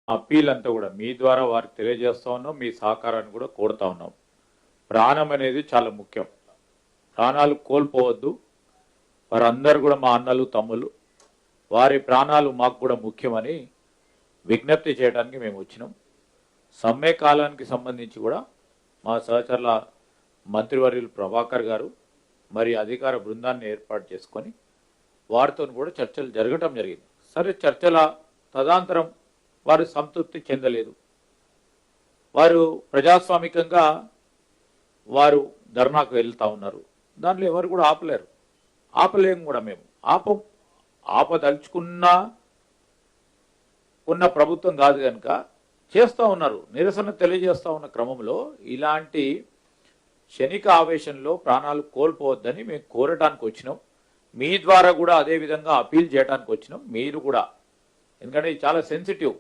Appeal అంతా కూడా మీ ద్వారా వారికి తెలియజేస్తా ఉన్నాం, మీ సహకారాన్ని కూడా కోరుతా ఉన్నాం. ప్రాణం అనేది చాలా ముఖ్యం, ప్రాణాలు కోల్పోవద్దు. వారందరూ కూడా మా అన్నలు తమ్ముళ్ళు, వారి ప్రాణాలు మాకు కూడా ముఖ్యమని విజ్ఞప్తి చేయడానికి మేము వచ్చినాం. సమ్మె కాలానికి సంబంధించి కూడా మా సహచరుల మంత్రివర్యులు ప్రభాకర్ గారు మరి అధికార బృందాన్ని ఏర్పాటు చేసుకొని వారితో కూడా చర్చలు జరగటం జరిగింది. సరే, చర్చల తదనంతరం వారు సంతృప్తి చెందలేదు. వారు ప్రజాస్వామికంగా వారు ధర్నాకు వెళ్తూ ఉన్నారు. దాంట్లో ఎవరు కూడా ఆపలేము కూడా. మేము ఆపదలుచుకున్నా ఉన్న ప్రభుత్వం కాదు కనుక చేస్తూ ఉన్నారు. నిరసన తెలియజేస్తూ ఉన్న క్రమంలో ఇలాంటి క్షణిక ఆవేశంలో ప్రాణాలు కోల్పోవద్దని మేము కోరటానికి వచ్చినాం. మీ ద్వారా కూడా అదే విధంగా అపీల్ చేయడానికి వచ్చినాం. మీరు కూడా, ఎందుకంటే ఇది చాలా సెన్సిటివ్.